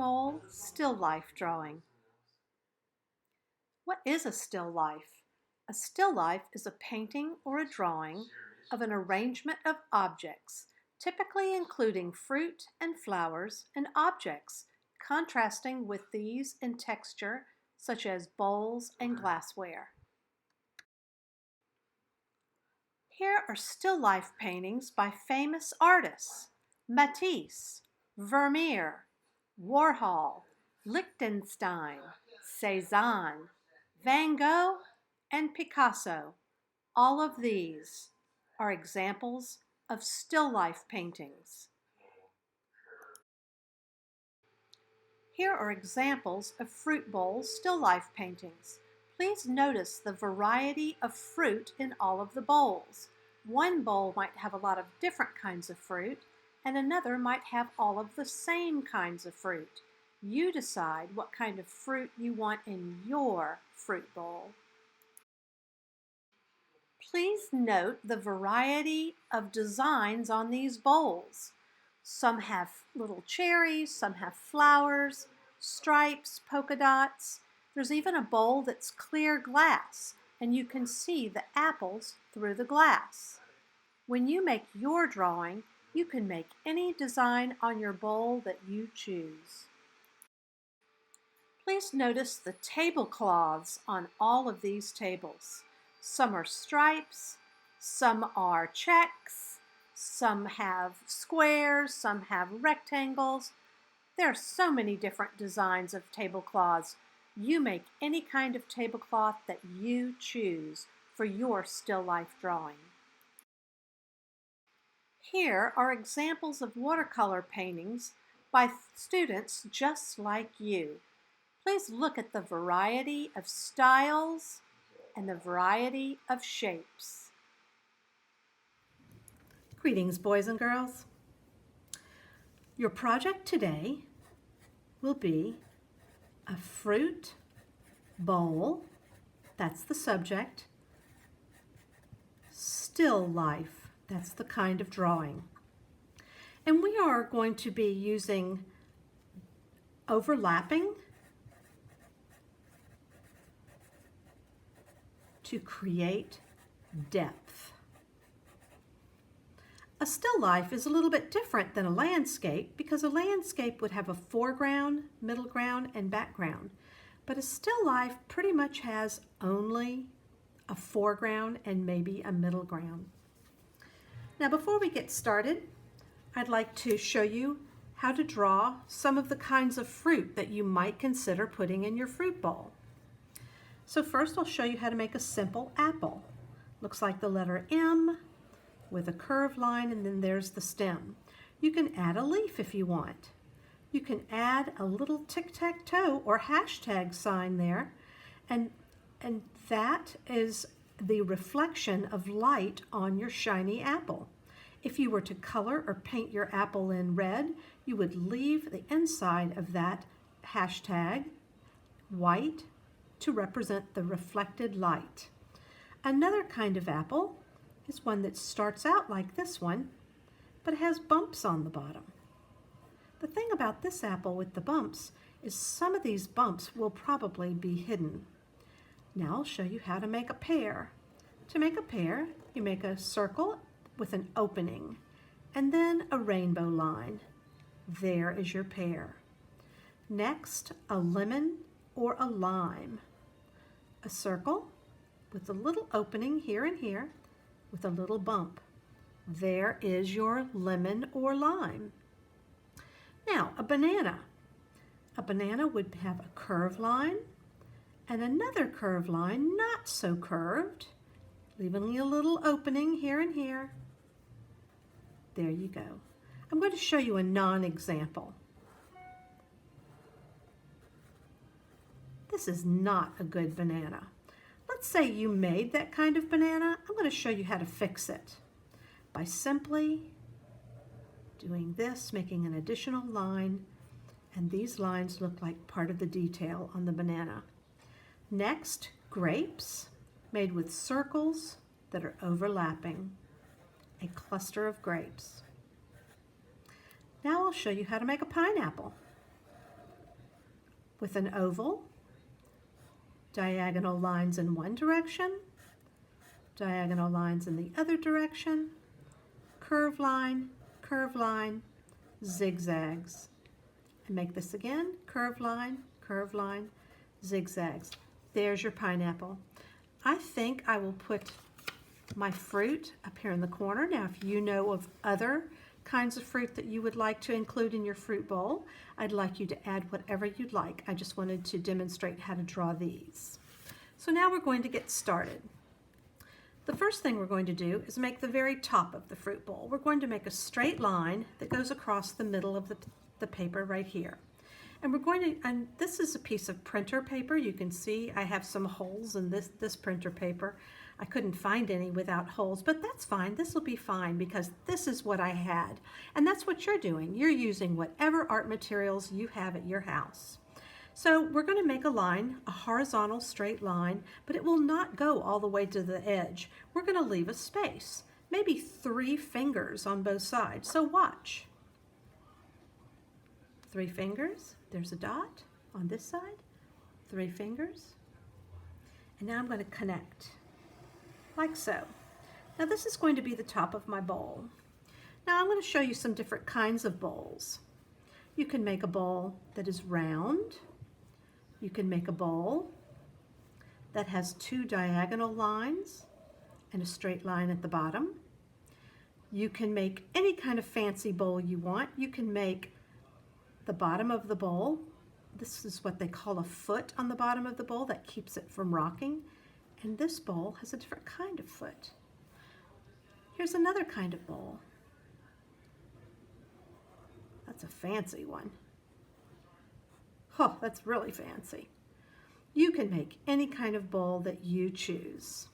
bowl still life drawing. What is a still life? A still life is a painting or a drawing of an arrangement of objects, typically including fruit and flowers and objects, contrasting with these in texture, such as bowls and glassware. Here are still life paintings by famous artists: Matisse, Vermeer, Warhol, Lichtenstein, Cézanne, Van Gogh, and Picasso. All of these are examples of still life paintings. Here are examples of fruit bowl still life paintings. Please notice the variety of fruit in all of the bowls. One bowl might have a lot of different kinds of fruit, and another might have all of the same kinds of fruit. You decide what kind of fruit you want in your fruit bowl. Please note the variety of designs on these bowls. Some have little cherries, some have flowers, stripes, polka dots. There's even a bowl that's clear glass, and you can see the apples through the glass. When you make your drawing, you can make any design on your bowl that you choose. Please notice the tablecloths on all of these tables. Some are stripes, some are checks, some have squares, some have rectangles. There are so many different designs of tablecloths. You make any kind of tablecloth that you choose for your still life drawing. Here are examples of watercolor paintings by students just like you. Please look at the variety of styles and the variety of shapes. Greetings, boys and girls. Your project today will be a fruit bowl, that's the subject, still life, that's the kind of drawing. And we are going to be using overlapping to create depth. A still life is a little bit different than a landscape because a landscape would have a foreground, middle ground, and background. But a still life pretty much has only a foreground and maybe a middle ground. Now before we get started, I'd like to show you how to draw some of the kinds of fruit that you might consider putting in your fruit bowl. So first I'll show you how to make a simple apple. Looks like the letter M with a curved line, and then there's the stem. You can add a leaf if you want. You can add a little tic-tac-toe or hashtag sign there, and that is the reflection of light on your shiny apple. If you were to color or paint your apple in red, you would leave the inside of that hashtag white to represent the reflected light. Another kind of apple is one that starts out like this one, but has bumps on the bottom. The thing about this apple with the bumps is some of these bumps will probably be hidden. Now I'll show you how to make a pear. To make a pear, you make a circle with an opening and then a rainbow line. There is your pear. Next, a lemon or a lime. A circle with a little opening here and here with a little bump. There is your lemon or lime. Now, a banana. A banana would have a curved line and another curved line, not so curved, leaving a little opening here and here. There you go. I'm going to show you a non-example. This is not a good banana. Let's say you made that kind of banana. I'm going to show you how to fix it by simply doing this, making an additional line, and these lines look like part of the detail on the banana. Next, grapes made with circles that are overlapping, a cluster of grapes. Now I'll show you how to make a pineapple. with an oval, diagonal lines in one direction, diagonal lines in the other direction, curve line, zigzags. And make this again, curve line, zigzags. There's your pineapple. I think I will put my fruit up here in the corner. Now, if you know of other kinds of fruit that you would like to include in your fruit bowl, I'd like you to add whatever you'd like. I just wanted to demonstrate how to draw these. So now we're going to get started. The first thing we're going to do is make the very top of the fruit bowl. We're going to make a straight line that goes across the middle of the paper right here. And we're going to, and this is a piece of printer paper. You can see I have some holes in this printer paper. I couldn't find any without holes, but that's fine. This will be fine because this is what I had. And that's what you're doing. You're using whatever art materials you have at your house. So we're going to make a line, a horizontal straight line, but it will not go all the way to the edge. We're going to leave a space, maybe 3 fingers on both sides. So watch. 3 fingers, there's a dot on this side, 3 fingers, and now I'm going to connect, like so. Now this is going to be the top of my bowl. Now I'm going to show you some different kinds of bowls. You can make a bowl that is round. You can make a bowl that has 2 diagonal lines and a straight line at the bottom. You can make any kind of fancy bowl you want. You can make the bottom of the bowl. This is what they call a foot on the bottom of the bowl that keeps it from rocking. And this bowl has a different kind of foot. Here's another kind of bowl. That's a fancy one. Oh, that's really fancy. You can make any kind of bowl that you choose.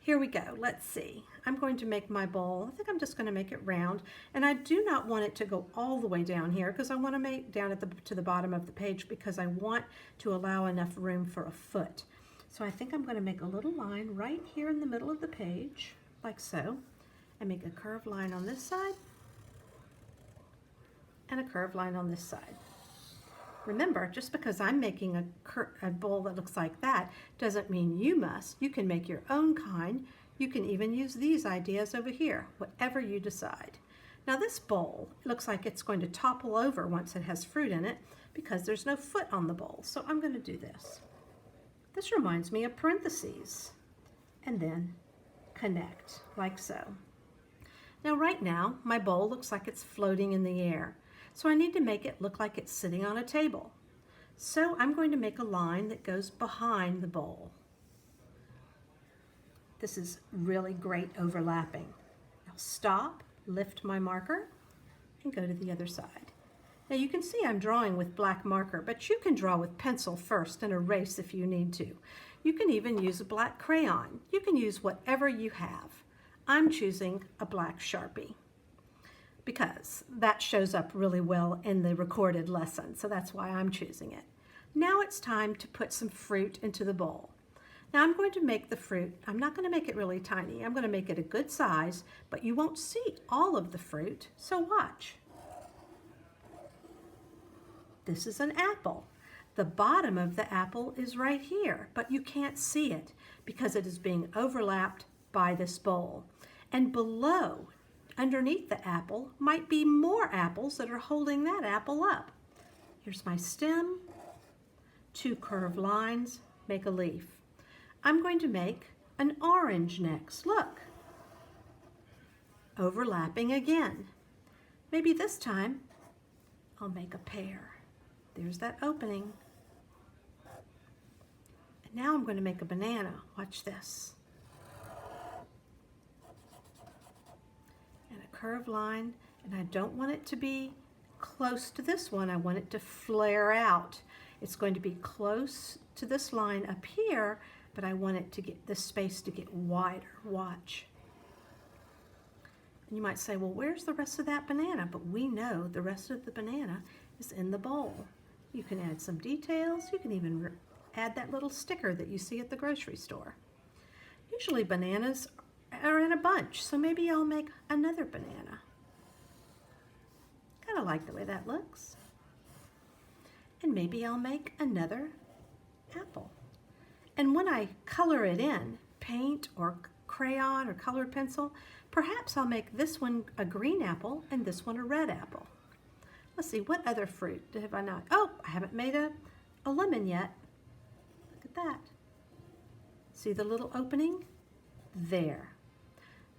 Here we go. Let's see. I'm going to make my bowl. I think I'm just going to make it round. And I do not want it to go all the way down here because I want to make down at to the bottom of the page because I want to allow enough room for a foot. So I think I'm going to make a little line right here in the middle of the page, like so, and make a curved line on this side and a curved line on this side. Remember, just because I'm making a bowl that looks like that doesn't mean you must. You can make your own kind. You can even use these ideas over here, whatever you decide. Now this bowl looks like it's going to topple over once it has fruit in it because there's no foot on the bowl. So I'm going to do this. This reminds me of parentheses and then connect like so. Now right now my bowl looks like it's floating in the air. So I need to make it look like it's sitting on a table. So I'm going to make a line that goes behind the bowl. This is really great overlapping. I'll stop, lift my marker, and go to the other side. Now you can see I'm drawing with black marker, but you can draw with pencil first and erase if you need to. You can even use a black crayon. You can use whatever you have. I'm choosing a black Sharpie, because that shows up really well in the recorded lesson, so that's why I'm choosing it. Now it's time to put some fruit into the bowl. Now I'm going to make the fruit, I'm not going to make it really tiny, I'm going to make it a good size, but you won't see all of the fruit, so watch. This is an apple. The bottom of the apple is right here, but you can't see it because it is being overlapped by this bowl. And below, underneath the apple might be more apples that are holding that apple up. Here's my stem, 2 curved lines, make a leaf. I'm going to make an orange next, look. Overlapping again. Maybe this time I'll make a pear. There's that opening. And now I'm going to make a banana, watch this. Curved line, and I don't want it to be close to this one. I want it to flare out. It's going to be close to this line up here, but I want it to get this space to get wider. Watch. And you might say, well, where's the rest of that banana? But we know the rest of the banana is in the bowl. You can add some details. You can even add that little sticker that you see at the grocery store. Usually bananas are in a bunch, so maybe I'll make another banana. Kind of like the way that looks. And maybe I'll make another apple. And when I color it in, paint or crayon or colored pencil, perhaps I'll make this one a green apple and this one a red apple. Let's see, what other fruit have I not? Oh, I haven't made a lemon yet. Look at that. See the little opening? There.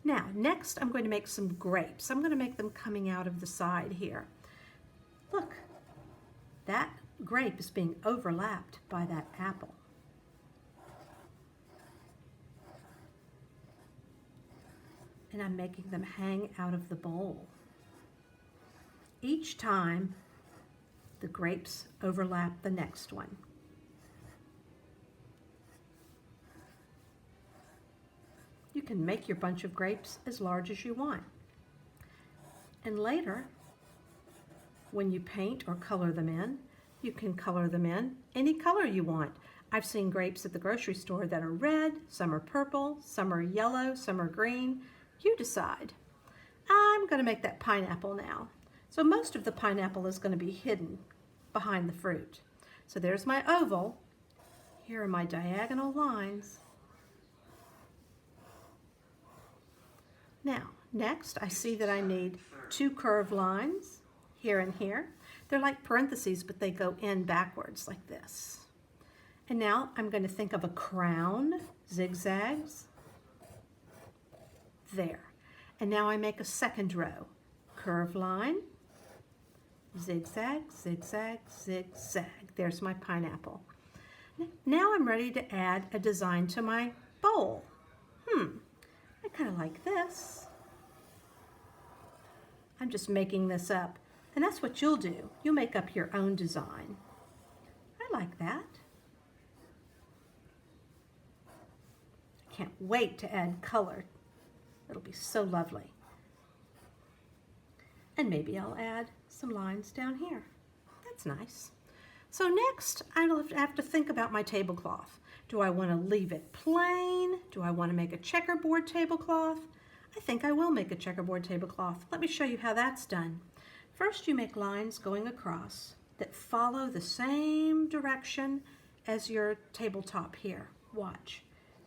Now, next I'm going to make some grapes. I'm going to make them coming out of the side here. Look, that grape is being overlapped by that apple. And I'm making them hang out of the bowl. Each time the grapes overlap the next one. You can make your bunch of grapes as large as you want. And later, when you paint or color them in, you can color them in any color you want. I've seen grapes at the grocery store that are red, some are purple, some are yellow, some are green. You decide. I'm going to make that pineapple now. So most of the pineapple is going to be hidden behind the fruit. So there's my oval. Here are my diagonal lines. Now, next I see that I need 2 curved lines here and here. They're like parentheses, but they go in backwards like this. And now I'm going to think of a crown, zigzags, there. And now I make a second row. Curved line, zigzag, zigzag, zigzag. There's my pineapple. Now I'm ready to add a design to my bowl. I kind of like this. I'm just making this up. And that's what you'll do. You'll make up your own design. I like that. I can't wait to add color. It'll be so lovely. And maybe I'll add some lines down here. That's nice. So next, I'll have to think about my tablecloth. Do I want to leave it plain? Do I want to make a checkerboard tablecloth? I think I will make a checkerboard tablecloth. Let me show you how that's done. First, you make lines going across that follow the same direction as your tabletop here. Watch.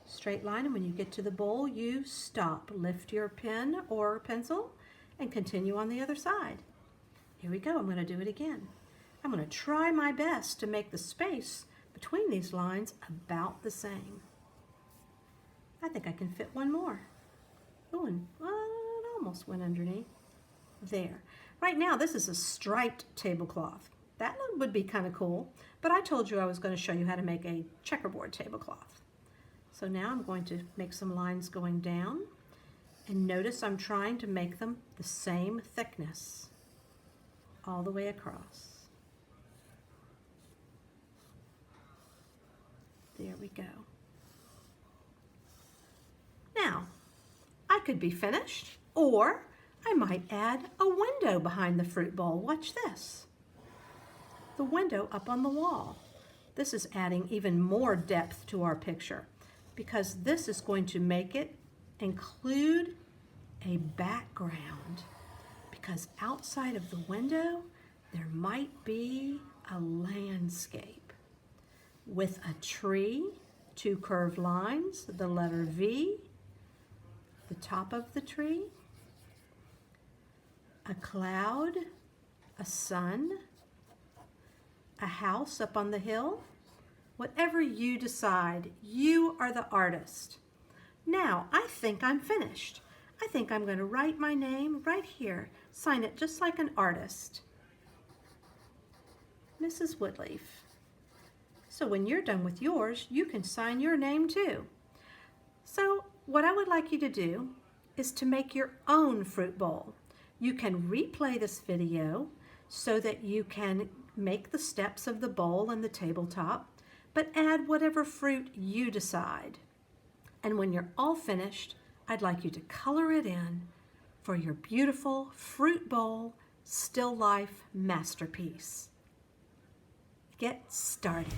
Straight line, and when you get to the bowl, you stop. Lift your pen or pencil and continue on the other side. Here we go. I'm going to do it again. I'm going to try my best to make the space between these lines about the same. I think I can fit one more. Oh, and it almost went underneath. There. Right now, this is a striped tablecloth. That would be kind of cool, but I told you I was going to show you how to make a checkerboard tablecloth. So now I'm going to make some lines going down, and notice I'm trying to make them the same thickness all the way across. There we go. Now, I could be finished, or I might add a window behind the fruit bowl. Watch this. The window up on the wall. This is adding even more depth to our picture because this is going to make it include a background, because outside of the window there might be a landscape with a tree, 2 curved lines, the letter V, the top of the tree, a cloud, a sun, a house up on the hill. Whatever you decide, you are the artist. Now, I think I'm finished. I think I'm going to write my name right here, sign it just like an artist. Mrs. Woodlief. So when you're done with yours, you can sign your name too. So what I would like you to do is to make your own fruit bowl. You can replay this video so that you can make the steps of the bowl and the tabletop, but add whatever fruit you decide. And when you're all finished, I'd like you to color it in for your beautiful fruit bowl still life masterpiece. Get started.